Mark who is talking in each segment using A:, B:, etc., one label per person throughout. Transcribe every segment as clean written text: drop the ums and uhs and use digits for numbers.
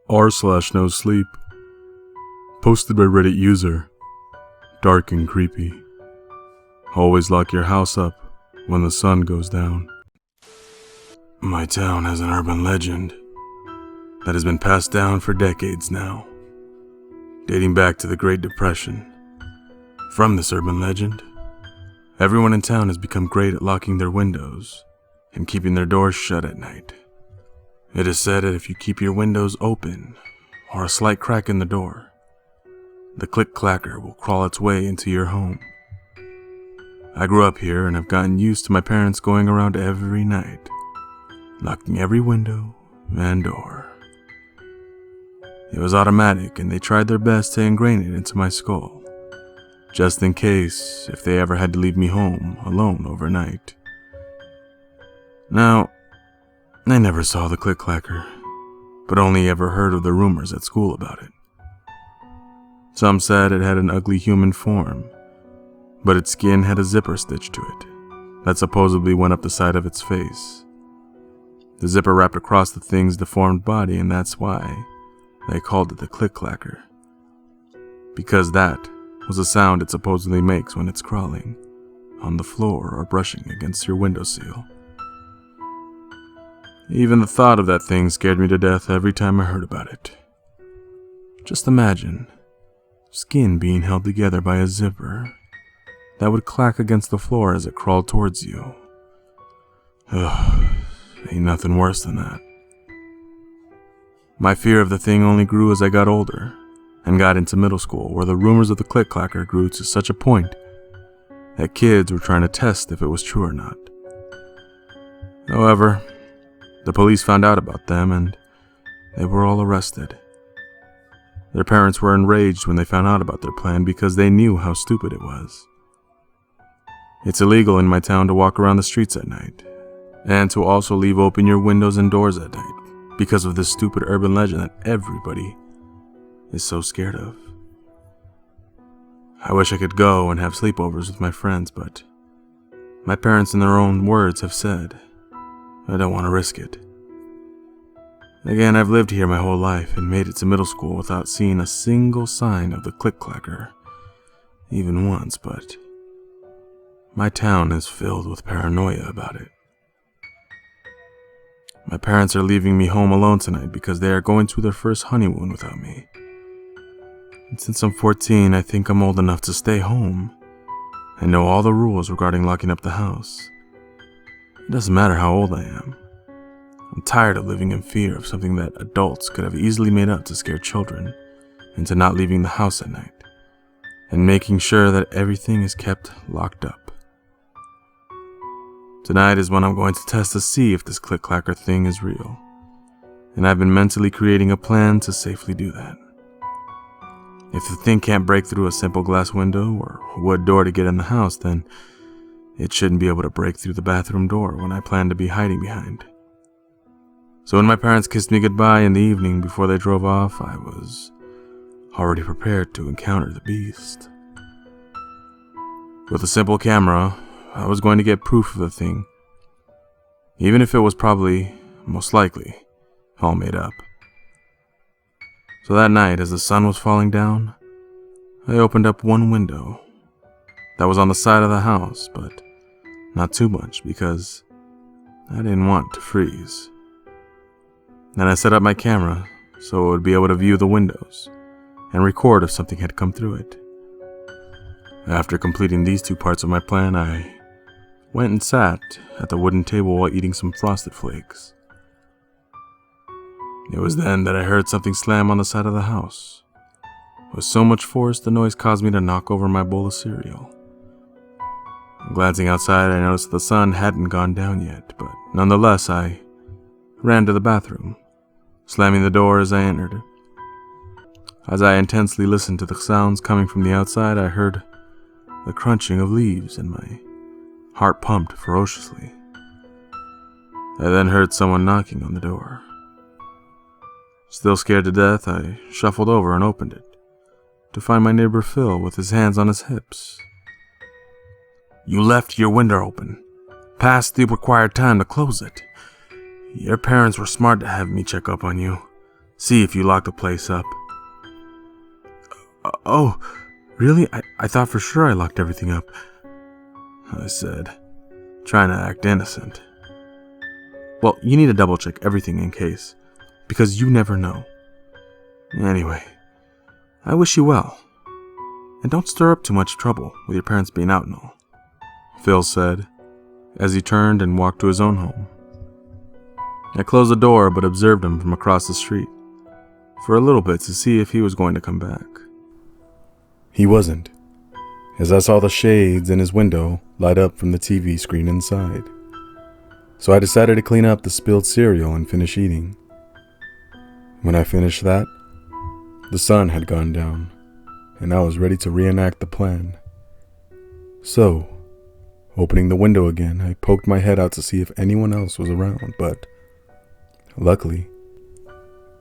A: r/nosleep. Posted by Reddit user Dark and Creepy. Always lock your house up when the sun goes down. My town has an urban legend that has been passed down for decades now, dating back to the Great Depression. From this urban legend, everyone in town has become great at locking their windows and keeping their doors shut at night. It is said that if you keep your windows open or a slight crack in the door, the click-clacker will crawl its way into your home. I grew up here and have gotten used to my parents going around every night, locking every window and door. It was automatic, and they tried their best to ingrain it into my skull, just in case if they ever had to leave me home alone overnight. Now, I never saw the click-clacker, but only ever heard of the rumors at school about it. Some said it had an ugly human form, but its skin had a zipper stitched to it that supposedly went up the side of its face. The zipper wrapped across the thing's deformed body, and that's why they called it the click-clacker, because that was the sound it supposedly makes when it's crawling on the floor or brushing against your windowsill. Even the thought of that thing scared me to death every time I heard about it. Just imagine skin being held together by a zipper that would clack against the floor as it crawled towards you. Ugh, ain't nothing worse than that. My fear of the thing only grew as I got older and got into middle school, where the rumors of the click-clacker grew to such a point that kids were trying to test if it was true or not. However, the police found out about them and they were all arrested. Their parents were enraged when they found out about their plan because they knew how stupid it was. It's illegal in my town to walk around the streets at night, and to also leave open your windows and doors at night because of this stupid urban legend that everybody is so scared of. I wish I could go and have sleepovers with my friends, but my parents, in their own words, have said I don't want to risk it. Again, I've lived here my whole life and made it to middle school without seeing a single sign of the click-clacker, even once, but my town is filled with paranoia about it. My parents are leaving me home alone tonight because they are going to their first honeymoon without me. And since I'm 14, I think I'm old enough to stay home and know all the rules regarding locking up the house. It doesn't matter how old I am. I'm tired of living in fear of something that adults could have easily made up to scare children into not leaving the house at night and making sure that everything is kept locked up. Tonight is when I'm going to test to see if this click-clacker thing is real, and I've been mentally creating a plan to safely do that. If the thing can't break through a simple glass window or wood door to get in the house, then it shouldn't be able to break through the bathroom door when I plan to be hiding behind. So when my parents kissed me goodbye in the evening before they drove off, I was already prepared to encounter the beast. With a simple camera, I was going to get proof of the thing, even if it was probably, most likely, all made up. So that night, as the sun was falling down, I opened up one window that was on the side of the house, but not too much because I didn't want to freeze. Then I set up my camera so it would be able to view the windows and record if something had come through it. After completing these two parts of my plan, I went and sat at the wooden table while eating some Frosted Flakes. It was then that I heard something slam on the side of the house. With so much force, the noise caused me to knock over my bowl of cereal. Glancing outside, I noticed that the sun hadn't gone down yet, but nonetheless, I ran to the bathroom, slamming the door as I entered. As I intensely listened to the sounds coming from the outside, I heard the crunching of leaves and my heart pumped ferociously. I then heard someone knocking on the door. Still scared to death, I shuffled over and opened it, to find my neighbor Phil with his hands on his hips. "You left your window open, past the required time to close it. Your parents were smart to have me check up on you, See if you locked the place up. Oh, really? I thought for sure I locked everything up, I said, trying to act innocent. Well, you need to double check everything in case, because you never know. Anyway, I wish you well. And don't stir up too much trouble with your parents being out and all, Phil said, as he turned and walked to his own home. I closed the door but observed him from across the street for a little bit to see if he was going to come back. He wasn't, as I saw the shades in his window light up from the TV screen inside. So I decided to clean up the spilled cereal and finish eating. When I finished that, the sun had gone down, and I was ready to reenact the plan. So, opening the window again, I poked my head out to see if anyone else was around, but luckily,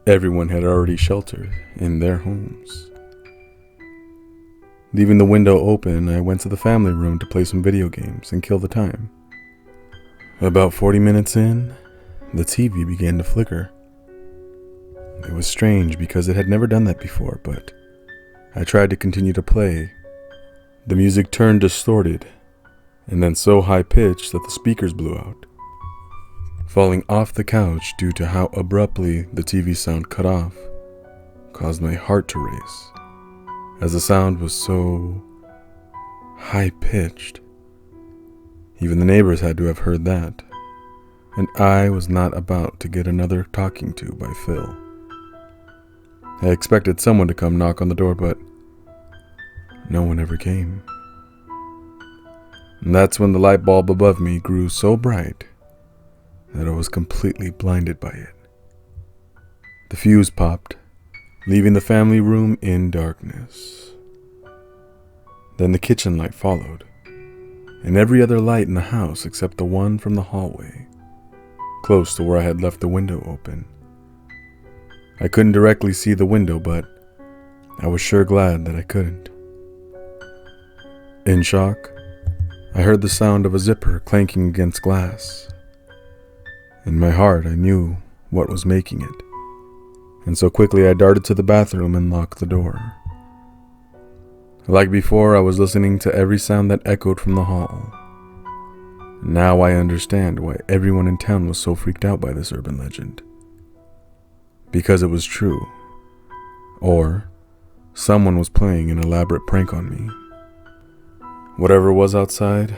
A: everyone had already sheltered in their homes. Leaving the window open, I went to the family room to play some video games and kill the time. About 40 minutes in, the TV began to flicker. It was strange because it had never done that before, but I tried to continue to play. The music turned distorted, and then so high-pitched that the speakers blew out. Falling off the couch due to how abruptly the TV sound cut off caused my heart to race, as the sound was so high-pitched. Even the neighbors had to have heard that, and I was not about to get another talking to by Phil. I expected someone to come knock on the door, but no one ever came. And that's when the light bulb above me grew so bright that I was completely blinded by it. The fuse popped, leaving the family room in darkness. Then the kitchen light followed, and every other light in the house except the one from the hallway, close to where I had left the window open. I couldn't directly see the window, but I was sure glad that I couldn't. In shock, I heard the sound of a zipper clanking against glass. In my heart, I knew what was making it, and so quickly I darted to the bathroom and locked the door. Like before, I was listening to every sound that echoed from the hall. Now I understand why everyone in town was so freaked out by this urban legend. Because it was true. Or someone was playing an elaborate prank on me. Whatever was outside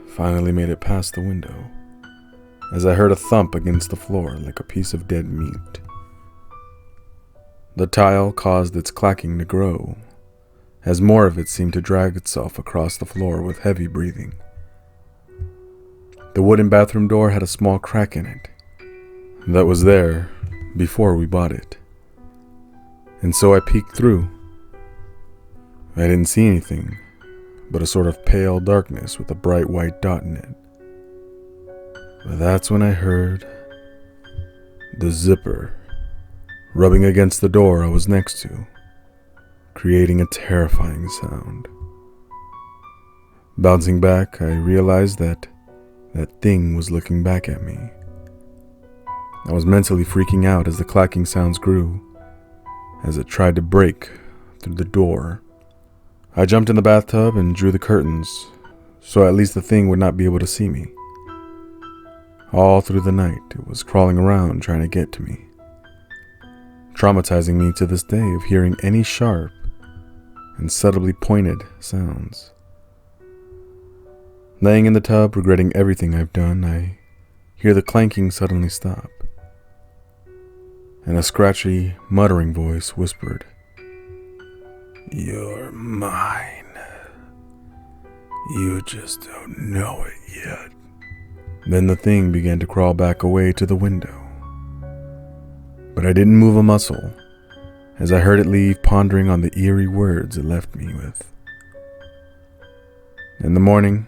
A: finally made it past the window, as I heard a thump against the floor like a piece of dead meat. The tile caused its clacking to grow, as more of it seemed to drag itself across the floor with heavy breathing. The wooden bathroom door had a small crack in it that was there before we bought it, and so I peeked through. I didn't see anything but a sort of pale darkness with a bright white dot in it. But that's when I heard the zipper rubbing against the door I was next to, creating a terrifying sound. Bouncing back, I realized that thing was looking back at me. I was mentally freaking out as the clacking sounds grew, as it tried to break through the door. I jumped in the bathtub and drew the curtains, so at least the thing would not be able to see me. All through the night, it was crawling around trying to get to me, traumatizing me to this day of hearing any sharp and subtly pointed sounds. Laying in the tub, regretting everything I've done, I hear the clanking suddenly stop, and a scratchy, muttering voice whispered, "You're mine. You just don't know it yet." Then the thing began to crawl back away to the window. But I didn't move a muscle, as I heard it leave, pondering on the eerie words it left me with. In the morning,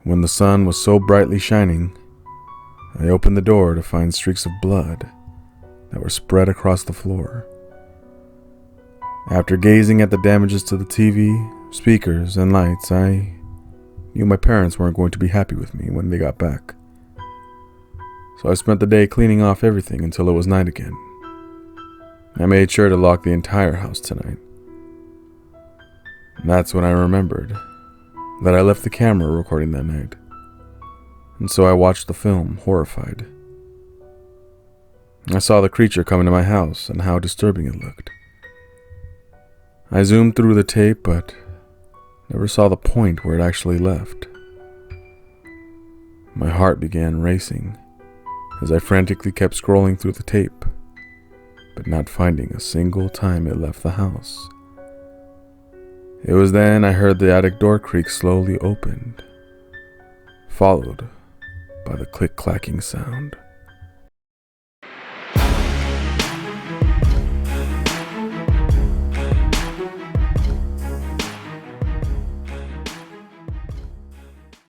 A: when the sun was so brightly shining, I opened the door to find streaks of blood that were spread across the floor. After gazing at the damages to the TV, speakers, and lights, I knew my parents weren't going to be happy with me when they got back. So I spent the day cleaning off everything until it was night again. I made sure to lock the entire house tonight. And that's when I remembered that I left the camera recording that night, and so I watched the film, horrified. I saw the creature come into my house and how disturbing it looked. I zoomed through the tape, but never saw the point where it actually left. My heart began racing as I frantically kept scrolling through the tape, but not finding a single time it left the house. It was then I heard the attic door creak slowly opened, followed by the click-clacking sound.